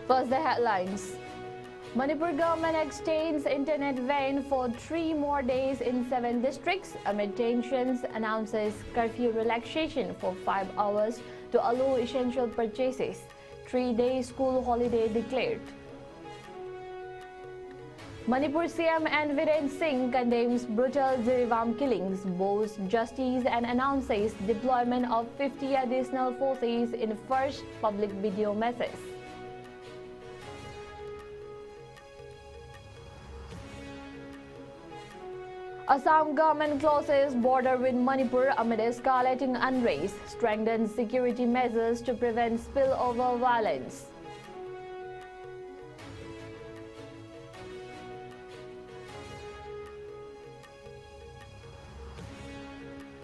First, the headlines. Manipur government extends internet ban for 3 more days in 7 districts amid tensions, announces curfew relaxation for 5 hours to allow essential purchases. 3-day school holiday declared. Manipur CM and Viren Singh condemns brutal Jirevam killings, vows justice and announces deployment of 50 additional forces in first public video message. Assam government closes border with Manipur amid escalating unrest, strengthens security measures to prevent spillover violence.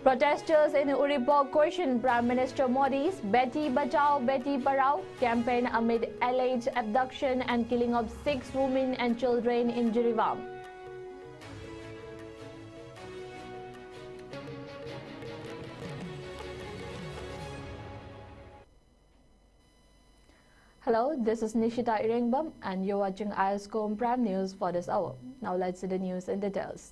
Protesters in Uripur question Prime Minister Modi's Beti Bachao Beti Padhao campaign amid alleged abduction and killing of 6 women and children in Jirevam. Hello, this is Nishita Irengbam and you're watching ISCOM Prime News for this hour. Now let's see the news in details.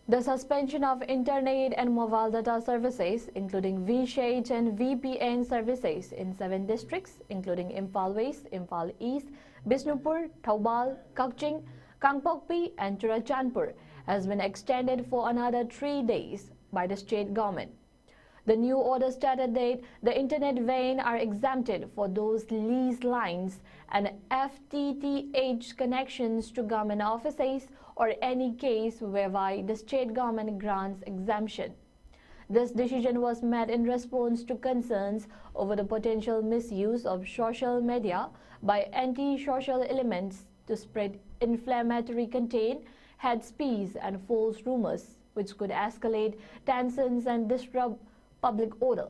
The suspension of internet and mobile data services, including VShade and VPN services in 7 districts, including Imphal West, Imphal East, Bishnupur, Thoubal, Kakching, Kangpokpi and Churachandpur, has been extended for another 3 days by the state government. The new order stated that the internet ban are exempted for those leased lines and FTTH connections to government offices or any case whereby the state government grants exemption. This decision was made in response to concerns over the potential misuse of social media by anti-social elements to spread inflammatory content, hate speech and false rumors, which could escalate tensions and disrupt public order.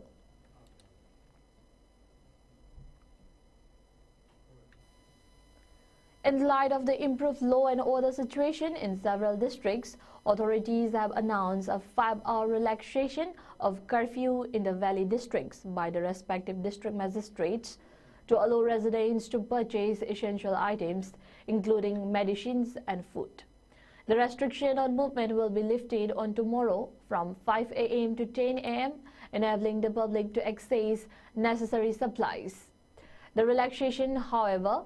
In light of the improved law and order situation in several districts, authorities have announced a 5-hour relaxation of curfew in the valley districts by the respective district magistrates to allow residents to purchase essential items, including medicines and food. The restriction on movement will be lifted on tomorrow from 5 a.m. to 10 a.m., enabling the public to access necessary supplies. The relaxation, however,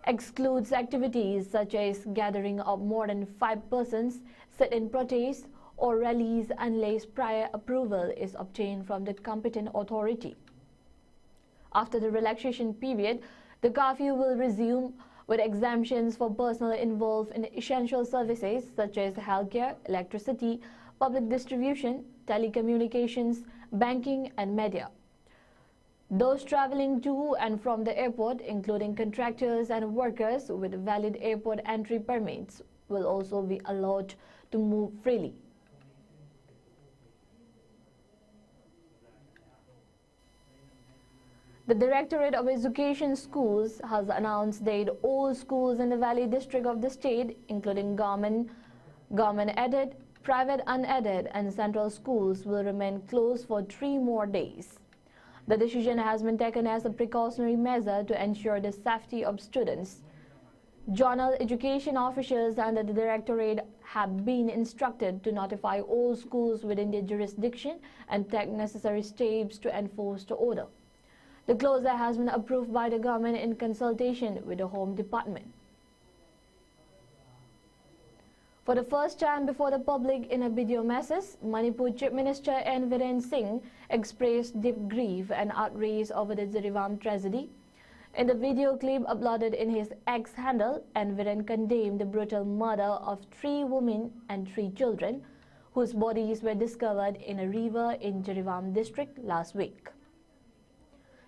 excludes activities such as gathering of more than 5 persons, sit-in protest or rallies unless prior approval is obtained from the competent authority. After the relaxation period, the curfew will resume with exemptions for personnel involved in essential services such as healthcare, electricity, public distribution, telecommunications, banking and media. Those traveling to and from the airport, including contractors and workers with valid airport entry permits, will also be allowed to move freely. The Directorate of Education Schools has announced that all schools in the Valley District of the state, including government-aided, private unaided and central schools, will remain closed for 3 more days. The decision has been taken as a precautionary measure to ensure the safety of students. Zonal education officials under the Directorate have been instructed to notify all schools within their jurisdiction and take necessary steps to enforce the order. The closure has been approved by the government in consultation with the Home Department. For the first time before the public in a video message, Manipur Chief Minister N. Viren Singh expressed deep grief and outrage over the Jirevam tragedy. In the video clip uploaded in his X handle, N. Viren condemned the brutal murder of 3 women and 3 children, whose bodies were discovered in a river in Jirevam district last week.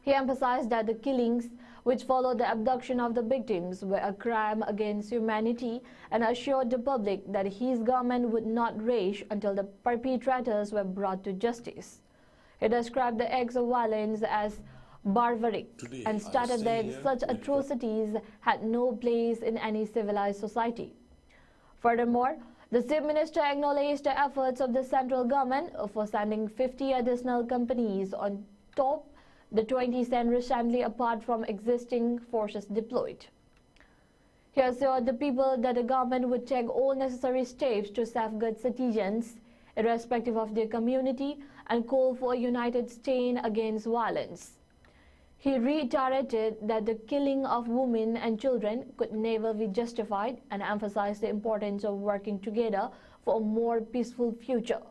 He emphasized that the killings, which followed the abduction of the victims, were a crime against humanity and assured the public that his government would not rest until the perpetrators were brought to justice. He described the acts of violence as barbaric and stated that such atrocities had no place in any civilized society. Furthermore, the Chief Minister acknowledged the efforts of the central government for sending 50 additional companies on top the 20 sent recently apart from existing forces deployed. He assured the people that the government would take all necessary steps to safeguard citizens, irrespective of their community, and call for a united stand against violence. He reiterated that the killing of women and children could never be justified and emphasized the importance of working together for a more peaceful future.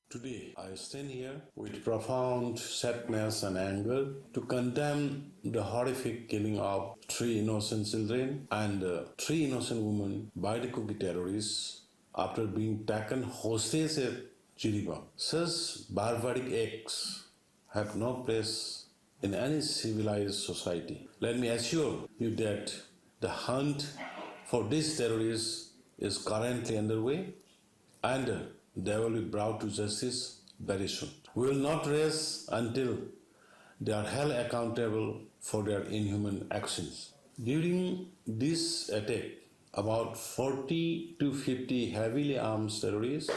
Today, I stand here with profound sadness and anger to condemn the horrific killing of 3 innocent children and 3 innocent women by the Kuki terrorists after being taken hostage at Jiribam. Such barbaric acts have no place in any civilized society. Let me assure you that the hunt for these terrorists is currently underway and they will be brought to justice very soon. We will not rest until they are held accountable for their inhuman actions. During this attack, about 40 to 50 heavily armed terrorists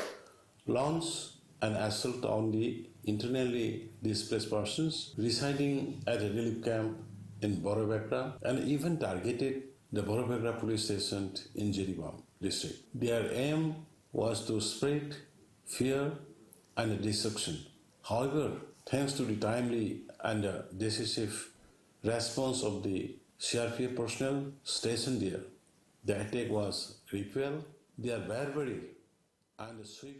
launched an assault on the internally displaced persons residing at a relief camp in Borobekra and even targeted the Borobekra police station in Jiribam district. Their aim was to spread fear and destruction. However, thanks to the timely and decisive response of the CRPF personnel stationed there, the attack was repelled. Their barbaric and swift.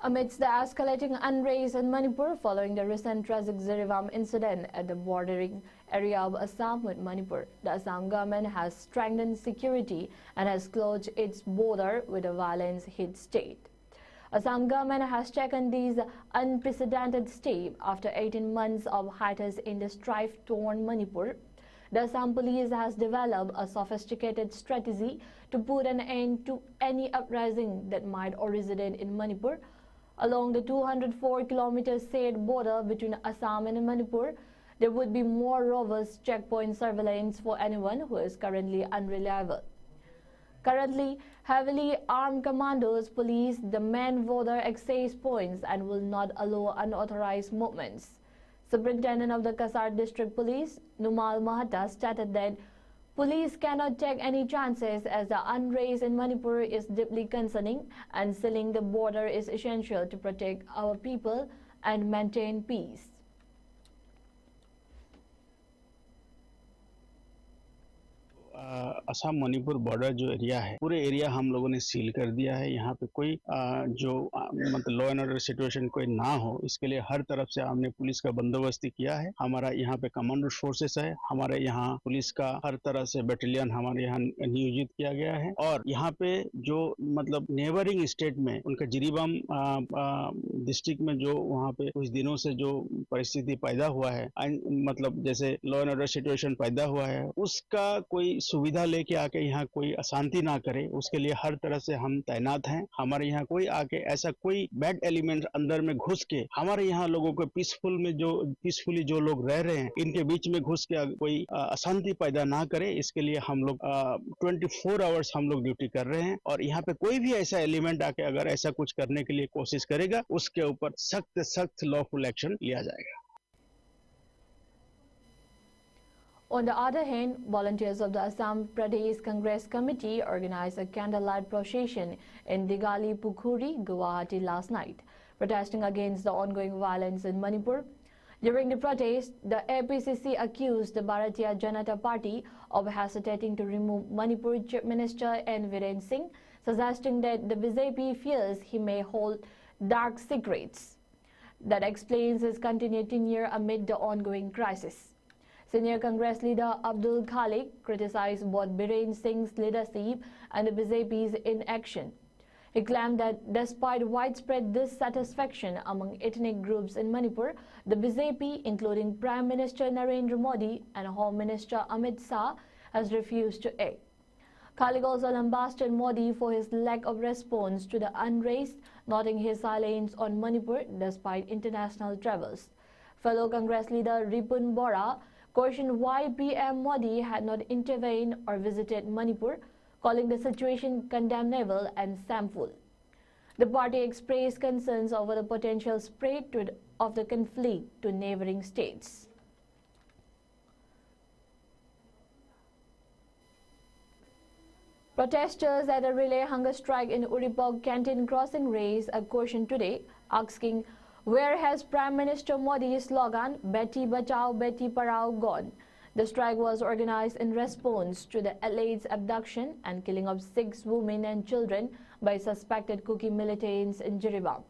Amidst the escalating unrest in Manipur following the recent tragic Jiribam incident at the bordering area of Assam with Manipur, the Assam government has strengthened security and has closed its border with a violence-hit state. Assam government has taken these unprecedented steps after 18 months of hiatus in the strife-torn Manipur. The Assam police has developed a sophisticated strategy to put an end to any uprising that might originate in Manipur. Along the 204-kilometer shared border between Assam and Manipur, there would be more robust checkpoint surveillance for anyone who is currently unreliable. Currently, heavily armed commandos police the main border access points and will not allow unauthorized movements. Superintendent of the Kasar District Police, Numal Mahata, stated that police cannot take any chances as the unrest in Manipur is deeply concerning and sealing the border is essential to protect our people and maintain peace. Assam Manipur border जो area है पूरे area हम लोगों ने seal कर दिया है। यहाँ पे कोई जो मतलब लॉ एंड ऑर्डर सिचुएशन कोई ना हो इसके लिए हर तरफ से हमने पुलिस का बंदोबस्ती किया है। हमारा यहाँ पे कमांडो फोर्सेस है, हमारे यहाँ पुलिस का हर तरह से बटालियन हमारे यहाँ नियोजित किया गया है। और यहाँ पे जो मतलब नेबरिंग स्टेट में उनका जिरीबाम डिस्ट्रिक्ट में जो वहाँ पे कुछ दिनों से जो परिस्थिति पैदा हुआ है मतलब जैसे लॉ एंड ऑर्डर सिचुएशन पैदा हुआ है उसका कोई सुविधा लेके आके यहाँ कोई अशांति ना करे उसके लिए हर तरह से हम तैनात हैं। हमारे यहाँ कोई आके ऐसा कोई बैड एलिमेंट अंदर में घुस के हमारे यहाँ लोगों को पीसफुली जो लोग रह रहे हैं इनके बीच में घुस के कोई अशांति पैदा ना करे इसके लिए हम लोग 24 आवर्स हम लोग ड्यूटी कर रहे हैं। और यहाँ पे कोई भी ऐसा एलिमेंट आके अगर ऐसा कुछ करने के लिए कोशिश करेगा उसके ऊपर सख्त लॉफुल एक्शन लिया जाएगा। On the other hand, volunteers of the Assam Pradesh Congress Committee organized a candlelight procession in Digali Pukhuri, Guwahati last night, protesting against the ongoing violence in Manipur. During the protest, the APCC accused the Bharatiya Janata Party of hesitating to remove Manipur Chief Minister N. Viren Singh, suggesting that the BJP fears he may hold dark secrets. That explains his continued tenure amid the ongoing crisis. Senior Congress leader Abdul Khalik criticized both Biren Singh's leadership and the BJP's inaction. He claimed that despite widespread dissatisfaction among ethnic groups in Manipur, the BJP, including Prime Minister Narendra Modi and Home Minister Amit Shah, has refused to act. Khalik also lambasted Modi for his lack of response to the unrest, noting his silence on Manipur despite international travels. Fellow Congress leader Ripun Bora questioned why PM Modi had not intervened or visited Manipur, calling the situation condemnable and shameful. The party expressed concerns over the potential spread of the conflict to neighboring states. Protesters at a relay hunger strike in Uripok Canteen Crossing raised a question today, asking where has Prime Minister Modi's slogan "Beti Bachao, Beti Padhao" gone? The strike was organized in response to the alleged abduction and killing of 6 women and children by suspected Kuki militants in Jiribam.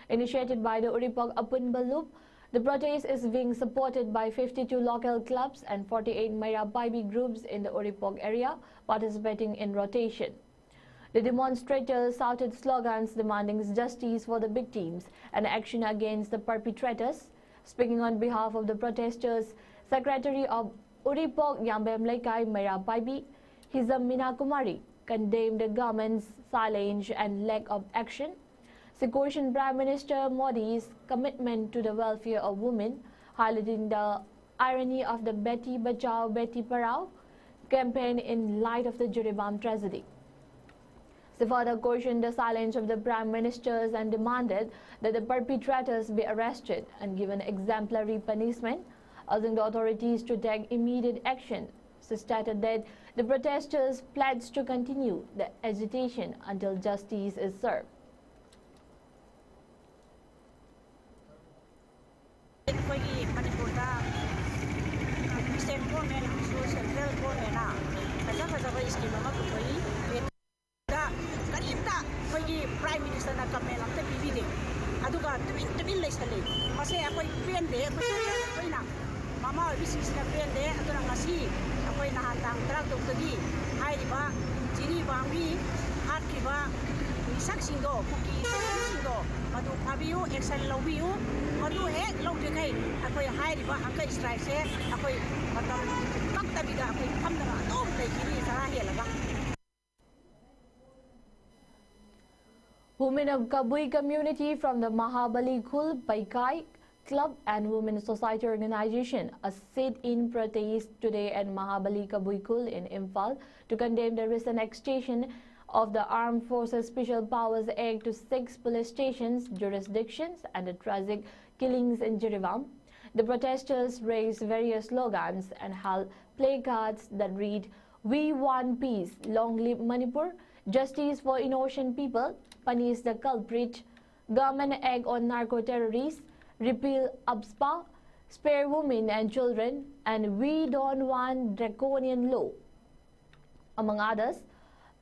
Initiated by the Uripok Apun Balup, the protest is being supported by 52 local clubs and 48 Mayra Paibi groups in the Uripok area participating in rotation. The demonstrators shouted slogans demanding justice for the victims and action against the perpetrators. Speaking on behalf of the protesters, Secretary of Uripok Yambem Laikai Mayra Paibi, Hizam Mina Kumari, condemned the government's silence and lack of action. She questioned Prime Minister Modi's commitment to the welfare of women, highlighting the irony of the Beti Bachao, Beti Padhao campaign in light of the Jiribam tragedy. She further questioned the silence of the Prime Ministers and demanded that the perpetrators be arrested and given exemplary punishment, urging the authorities to take immediate action. She stated that the protesters pledged to continue the agitation until justice is served. Prime Minister na kami lang tepibide. Aduga tebin leisali. Masih aku pende, aku na. Mama bisnis na pende, atu na ngasi. Aku na hantang traktor tadi. Hai di ba, jini bangbi, hat ki ba, sak singdo, kuki singdo. Madu abiu, excel lobiu, madu lau dekai. Aku hai di ba, angka strike se. Aku matam tak tabiga aku kamda atom lagi kiri sarah laga. Women of Kabui community from the Mahabali Khul Paikai Club and Women's Society Organization a sit-in protest today at Mahabali Kabui Khul in Imphal to condemn the recent extension of the Armed Forces Special Powers Act to 6 police stations, jurisdictions and the tragic killings in Jiribam. The protesters raised various slogans and held placards that read, "We want peace, long live Manipur, justice for innocent people, punish the culprit, government act on narco-terrorists, repeal UPSPA, spare women and children, and we don't want draconian law," among others.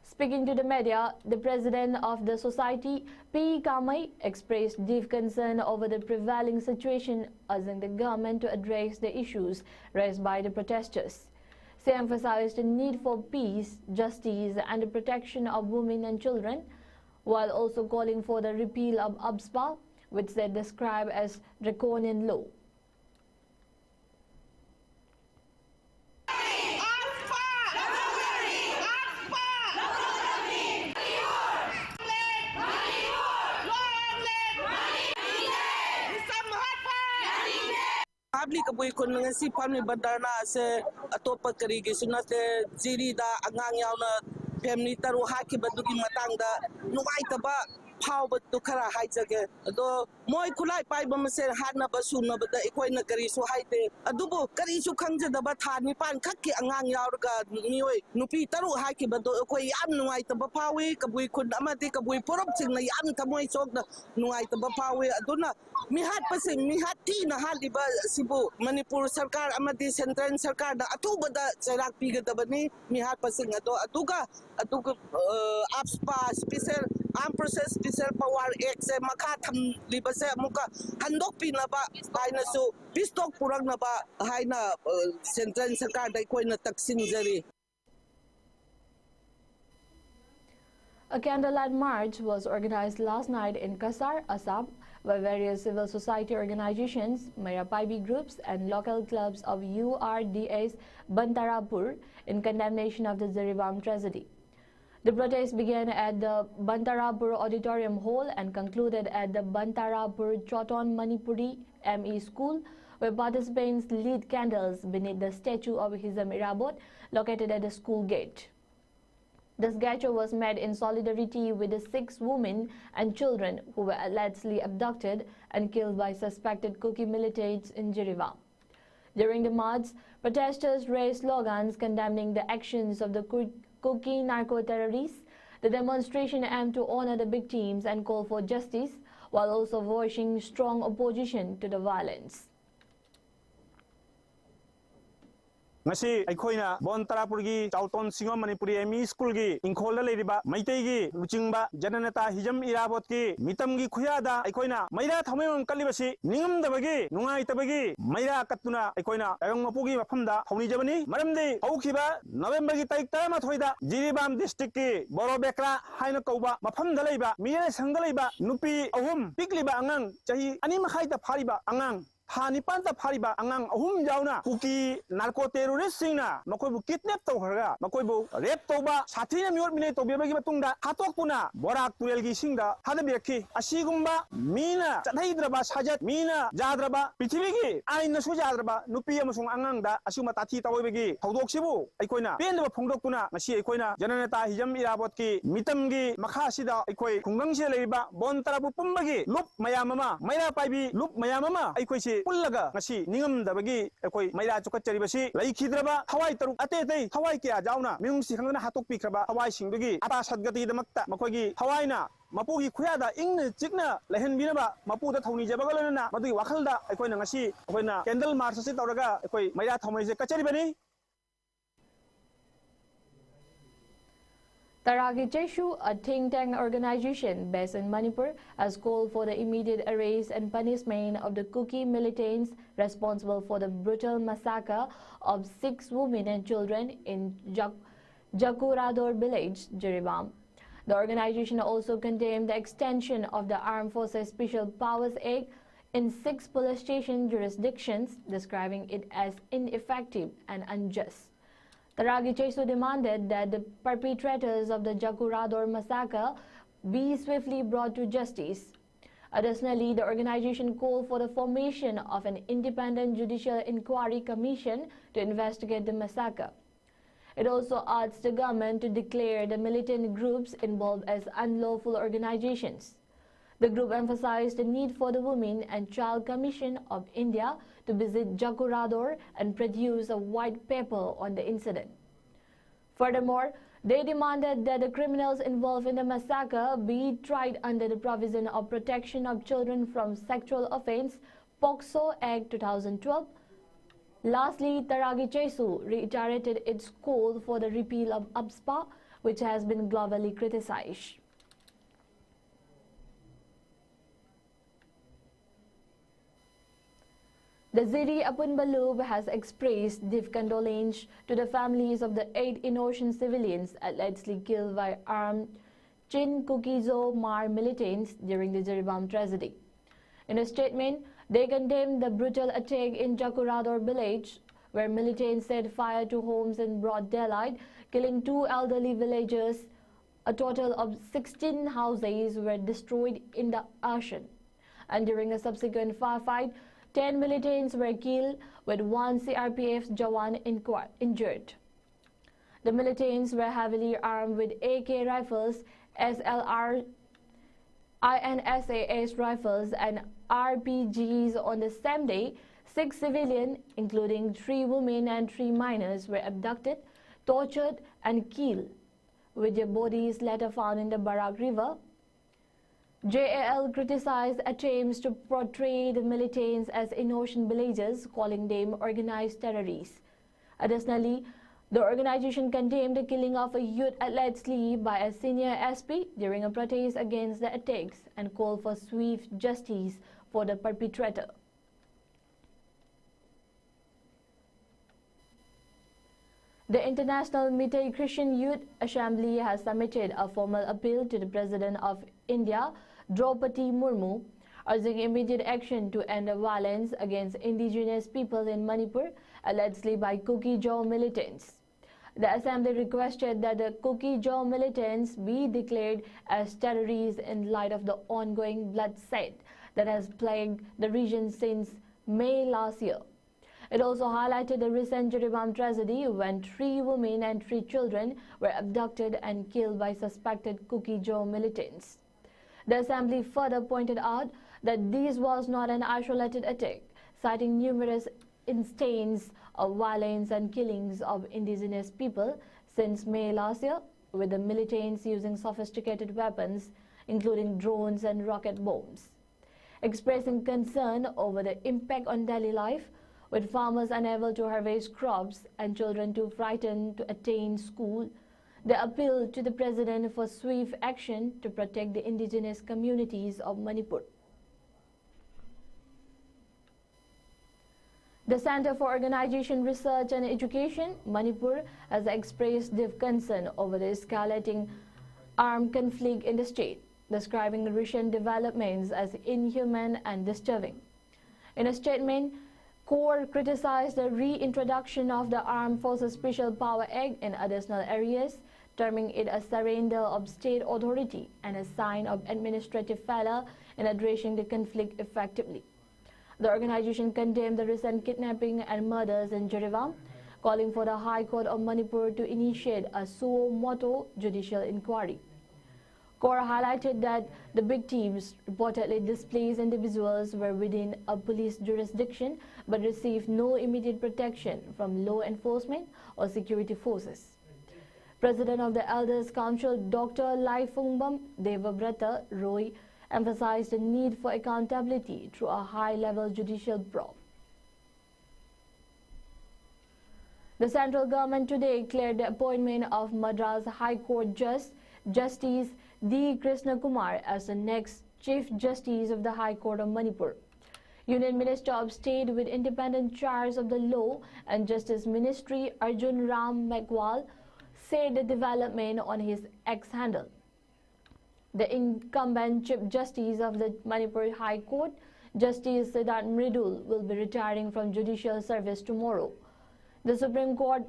Speaking to the media, the president of the society, P. Kamai, expressed deep concern over the prevailing situation, urging the government to address the issues raised by the protesters. She emphasized the need for peace, justice, and the protection of women and children, while also calling for the repeal of UPSPA, which they describe as draconian law. Public Kabui Khul ngasi pamni badarna se atopa karigi sunate jiri da angang yauna family taru haki badugi matangda nuwaitaba phawba tu khara haijage ado moi khulai paiba mase hadna basuna bada ikoina kari su haite adubo kari su khangjadaba thani pan khakki angang yaurga nioi nupi taru haki bado koi yam nuwaitaba phawi Kabui Khul amati Kabui porop singna yam thamoi chokna nuwaitaba phawi aduna mihat pasing mihat ti na haliba sibu Manipur sarkar amati central sarkar da atubada chairak pigadabani mihat pasing ado aduga UPSPA special armed process special power act se makha tham libase amuka handok pinaba haina su pistok purangnaba haina central sarkar da koina taksinjari. A candlelight march was organized last night in Kasar, Assam, by various civil society organizations, Mayra Paibi groups, and local clubs of URDS Bantarapur in condemnation of the Jiribam tragedy. The protest began at the Bantarapur Auditorium Hall and concluded at the Bantarapur Choton Manipuri ME School, where participants lit candles beneath the statue of Hizam Irabot located at the school gate. This gesture was made in solidarity with the 6 women and children who were allegedly abducted and killed by suspected Kuki militants in Jireban. During the march, protesters raised slogans condemning the actions of the Kuki narco-terrorists. The demonstration aimed to honor the victims and call for justice, while also voicing strong opposition to the violence. ngasi aikoina bon tarapurgi chauton singom manipuri emi school gi ingkhol leiriba maitai gi luchingba jananata hijam irabot ki mitam gi khuyada aikoina maira thamemam kalibasi ningam dabagi nungai tabagi maira katuna aikoina ayong mapugi mafamda thoni jabani maramdi haukiba november gi tarik 13 da Jireban district ki boro bekra haina kauba mafamda leiba miyana sangda leiba nupi ahum pikliba angang chahi ani makhai ta phariba angang Hani panta phariba angang ahum jauna kuki narco terrorist singna makoibu kidnap tawkharaga makoibu rape tawba sathina miot mine tawbebagi matungda hatokpuna borak turelgi singda hadabiraki asigumba mina chathaidraba sajat mina jadraba prithibigi aina su jadraba nupi amasung angangda asuma tathi tawoibagi thawdoksibu aikoina pendaba phongdoktuna ngasi aikoina jananata hijam irabotki mitamgi makhasida aikoi khungangse leiba bon tarabu pumbagi lup mayamama maira paibi lup mayamama aikoi pullaga ngasi ningam dabagi ekoi maira chukacharibasi laikhidraba hawai taruk ate hawai kya jauna mingsi khangna hatok pikraba hawai singdugi ata sadgati damakta makogi hawaina mapugi khuyada ingna chikna lehen binaba mapuda thawni jabagalana madugi wakhalda ekoina ngasi ekoina candle march se tawraga ekoi maira thawmaise kacharibani Taragi Jeshu, a think tank organization based in Manipur, has called for the immediate arrest and punishment of the Kuki militants responsible for the brutal massacre of 6 women and children in Jakurador village, Jireban. The organization also condemned the extension of the Armed Forces Special Powers Act in 6 police station jurisdictions, describing it as ineffective and unjust. Taragi Chesu demanded that the perpetrators of the Jakurador massacre be swiftly brought to justice. Additionally, the organization called for the formation of an independent judicial inquiry commission to investigate the massacre. It also asked the government to declare the militant groups involved as unlawful organizations. The group emphasized the need for the Women and Child Commission of India to visit Jakurador and produce a white paper on the incident. Furthermore, they demanded that the criminals involved in the massacre be tried under the provision of Protection of Children from Sexual Offense, POCSO Act 2012. Lastly, Taragi Chesu reiterated its call for the repeal of ABSPA, which has been globally criticized. The Ziri Apunbalub has expressed deep condolence to the families of the 8 innocent civilians allegedly killed by armed Chin Kukizo Mar militants during the Jireban tragedy. In a statement, they condemned the brutal attack in Jakurador village, where militants set fire to homes in broad daylight, killing 2 elderly villagers. A total of 16 houses were destroyed in the action, and during a subsequent firefight, 10 militants were killed, with 1 CRPF Jawan injured. The militants were heavily armed with AK rifles, SLR, INSAS rifles and RPGs. On the same day, 6 civilians, including 3 women and 3 minors, were abducted, tortured and killed, with their bodies later found in the Barak River. JAL criticized attempts to portray the militants as innocent villagers, calling them organized terrorists. Additionally, the organization condemned the killing of a youth allegedly by a senior SP during a protest against the attacks and called for swift justice for the perpetrator. The International Meitei Christian Youth Assembly has submitted a formal appeal to the President of India, Draupadi Murmu, urging immediate action to end the violence against indigenous people in Manipur, allegedly by Kuki Jaw militants. The assembly requested that the Kuki Jaw militants be declared as terrorists in light of the ongoing bloodshed that has plagued the region since May last year. It also highlighted the recent Jiribam tragedy when 3 women and 3 children were abducted and killed by suspected Cookie Joe militants. The assembly further pointed out that this was not an isolated attack, citing numerous instances of violence and killings of indigenous people since May last year, with the militants using sophisticated weapons, including drones and rocket bombs. Expressing concern over the impact on daily life, with farmers unable to harvest crops and children too frightened to attend school, they appealed to the President for swift action to protect the indigenous communities of Manipur. The Center for Organization Research and Education, Manipur, has expressed deep concern over the escalating armed conflict in the state, describing recent developments as inhuman and disturbing. In a statement, CORE criticized the reintroduction of the Armed Forces Special Power Act in additional areas, terming it a surrender of state authority and a sign of administrative failure in addressing the conflict effectively. The organization condemned the recent kidnapping and murders in Jiribam, calling for the High Court of Manipur to initiate a suo motu judicial inquiry. CORE highlighted that the victims, reportedly displaced individuals, were within a police jurisdiction but received no immediate protection from law enforcement or security forces. President of the Elders Council, Dr. Laifungbam Devabrata Roy, emphasized the need for accountability through a high-level judicial probe. The central government today declared the appointment of Madras High Court Justice D. Krishna Kumar as the next Chief Justice of the High Court of Manipur. Union Minister of State with independent charge of the Law and Justice Ministry Arjun Ram Meghwal said the development on his X handle. The incumbent Chief Justice of the Manipur High Court, Justice Siddharth Mridul, will be retiring from judicial service tomorrow. The Supreme Court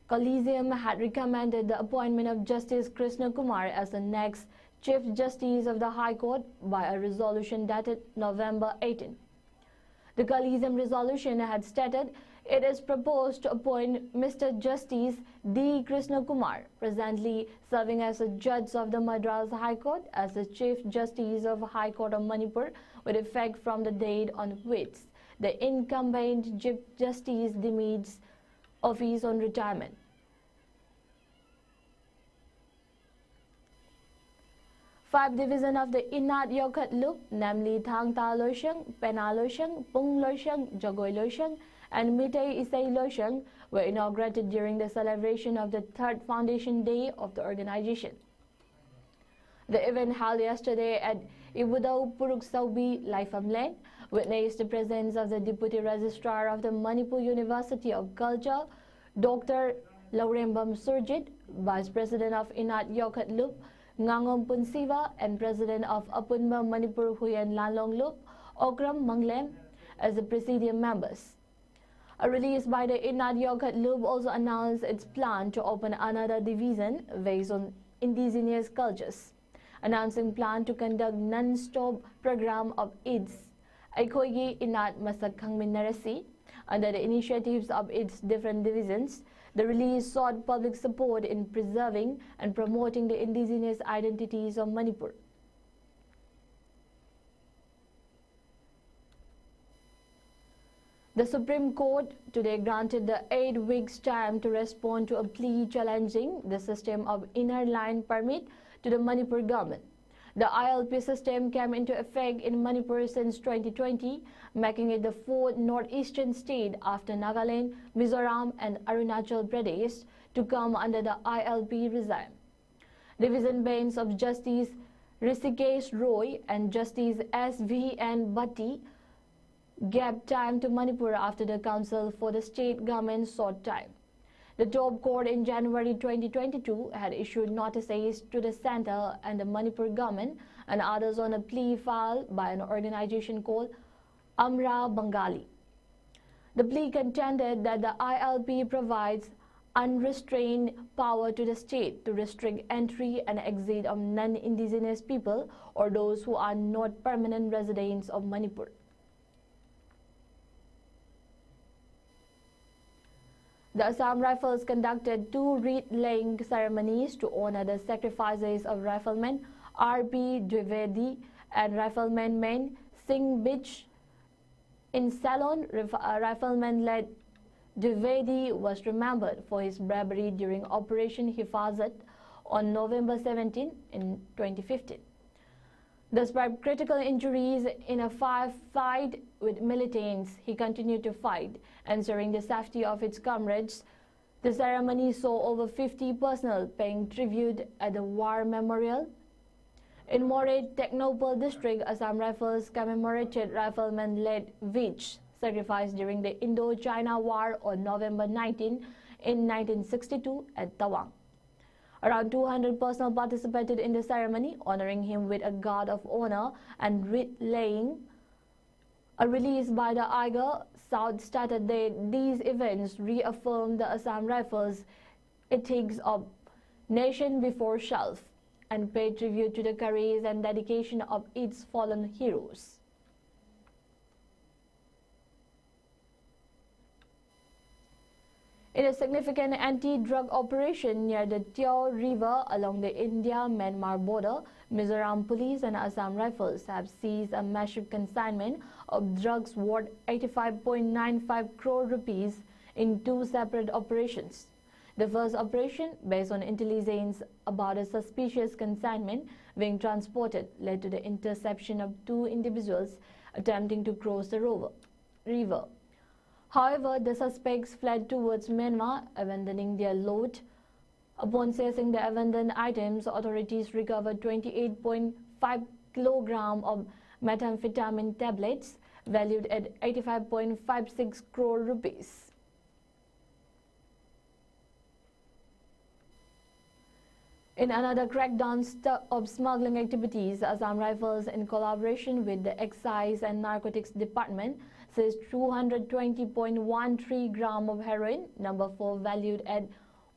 Collegium had recommended the appointment of Justice Krishna Kumar as the next Chief Justice of the High Court by a resolution dated November 18. The Collegium resolution had stated it is proposed to appoint Mr. Justice D. Krishna Kumar, presently serving as a judge of the Madras High Court, as the Chief Justice of High Court of Manipur, with effect from the date on which the incumbent Chief Justice demeans office on retirement. Five divisions of the Inat Yokat Loop, namely Thang Ta Loishang, Pena Loishang, Pung Loishang, Jagoi Loishang, and Mitei Isai Loishang were inaugurated during the celebration of the third foundation day of the organization. The event held yesterday at Ibudau Puruk Saubi, Laifamland, witnessed the presence of the Deputy Registrar of the Manipur University of Culture, Dr. Laurembam Surjit, Vice President of Inat Yokat Loop, Ngangom Punsiva, and President of Apunma Manipur Huyan Lalong Loop, Okram Manglem, as the Presidium members. A release by the Inat Yokat Loop also announced its plan to open another division based on indigenous cultures, announcing plan to conduct non-stop program of its Aikoigi Inat Masak Khangminarasi under the initiatives of its different divisions. The release sought public support in preserving and promoting the indigenous identities of Manipur. The Supreme Court today granted the 8 weeks time to respond to a plea challenging the system of inner line permit to the Manipur government. The ILP system came into effect in Manipur since 2020, making it the 4th northeastern state after Nagaland, Mizoram, and Arunachal Pradesh to come under the ILP regime. Division bench of Justice Rishikesh Roy and Justice S.V.N. Bhatti gave time to Manipur after the Council for the State Government sought time. The top court in January 2022 had issued notices to the center and the Manipur government and others on a plea filed by an organization called Amra Bengali. The plea contended that the ILP provides unrestrained power to the state to restrict entry and exit of non-indigenous people or those who are not permanent residents of Manipur. The Assam Rifles conducted 2 wreath-laying ceremonies to honor the sacrifices of Rifleman R.B. Dwivedi and Rifleman Main Singh Bich. In Ceylon, Rifleman-led Dwivedi was remembered for his bravery during Operation Hifazat on November 17 in 2015. Despite critical injuries in a fight with militants, he continued to fight, ensuring the safety of its comrades. The ceremony saw over 50 personnel paying tribute at the War Memorial. In Moray, Technopal district, Assam Rifles commemorated Rifleman-led Vich, sacrificed during the Indo-China War on November 19 in 1962 at Tawang. Around 200 personnel participated in the ceremony, honoring him with a guard of honor and wreath-laying. A release by the IGA South stated that these events reaffirmed the Assam Rifles' ethics of nation before self and paid tribute to the courage and dedication of its fallen heroes. In a significant anti-drug operation near the Teo River along the India-Myanmar border, Mizoram Police and Assam Rifles have seized a massive consignment of drugs worth 85.95 crore rupees in 2 separate operations. The first operation, based on intelligence about a suspicious consignment being transported, led to the interception of 2 individuals attempting to cross the river. However, the suspects fled towards Myanmar, abandoning their load. Upon seizing the abandoned items, authorities recovered 28.5 kilograms of methamphetamine tablets valued at 85.56 crore rupees. In another crackdown of smuggling activities, Assam Rifles, in collaboration with the Excise and Narcotics Department, seized 220.13 grams of heroin, number 4, valued at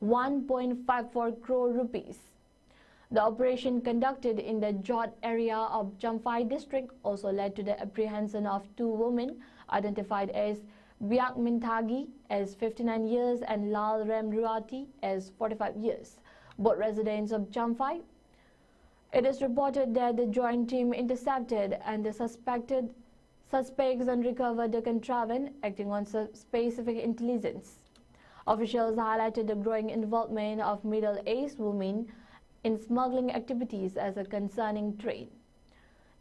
1.54 crore rupees. The operation, conducted in the Jot area of Champhai district, also led to the apprehension of 2 women identified as Biak Minthagi as 59 years and Lal Rem Ruati as 45 years, both residents of Champhai. It is reported that the joint team intercepted and the suspects and recovered the contraband, acting on specific intelligence. Officials highlighted the growing involvement of middle-aged women in smuggling activities as a concerning trend.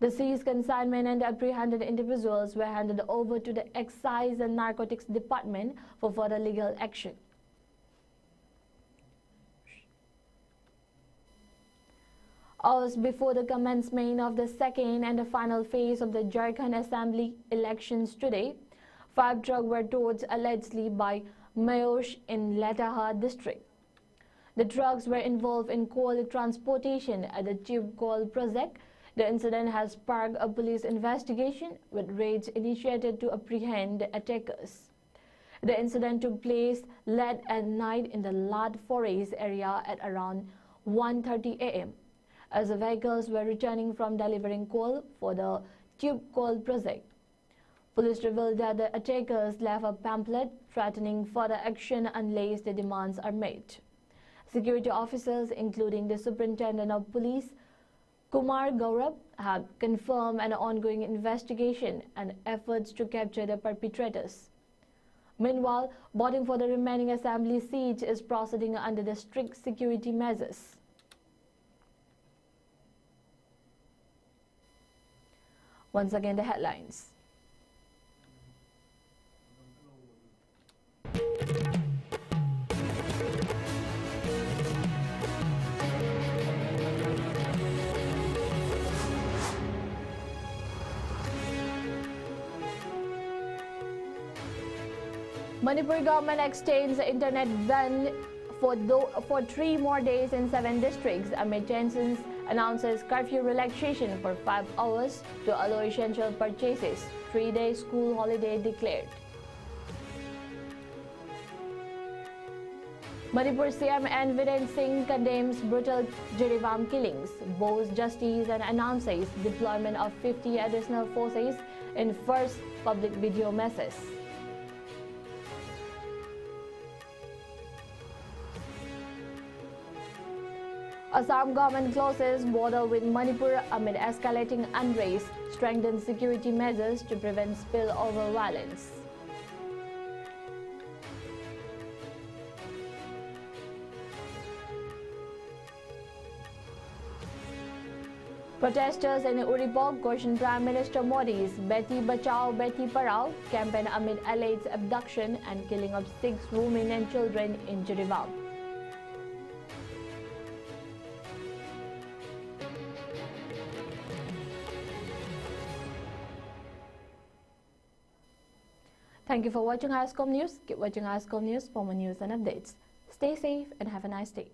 The seized consignment and apprehended individuals were handed over to the Excise and Narcotics Department for further legal action. Hours before the commencement of the second and the final phase of the Jharkhand Assembly elections today, 5 trucks were towed allegedly by Mayosh in Latahar district. The trucks were involved in coal transportation at the tube coal project. The incident has sparked a police investigation, with raids initiated to apprehend the attackers. The incident took place late at night in the Lad Forest area at around 1:30 a.m. as the vehicles were returning from delivering coal for the tube coal project. Police revealed that the attackers left a pamphlet threatening further action unless the demands are made. Security officers, including the Superintendent of Police, Kumar Gaurav, have confirmed an ongoing investigation and efforts to capture the perpetrators. Meanwhile, voting for the remaining assembly seats is proceeding under the strict security measures. Once again, the headlines. Manipur government extends the internet ban for 3 more days in 7 districts amid tensions, announces curfew relaxation for 5 hours to allow essential purchases. 3-day school holiday declared. Manipur CM N. Viren Singh condemns brutal Jirivam killings, vows justice and announces deployment of 50 additional forces in first public video message. Assam government closes border with Manipur amid escalating unrest, strengthens security measures to prevent spillover violence. Protesters in Uripok questioned Prime Minister Modi's Beti Bachao, Beti Parao campaign amid alleged abduction and killing of 6 women and children in Jirival. Thank you for watching ISCOM News. Keep watching ISCOM News for more news and updates. Stay safe and have a nice day.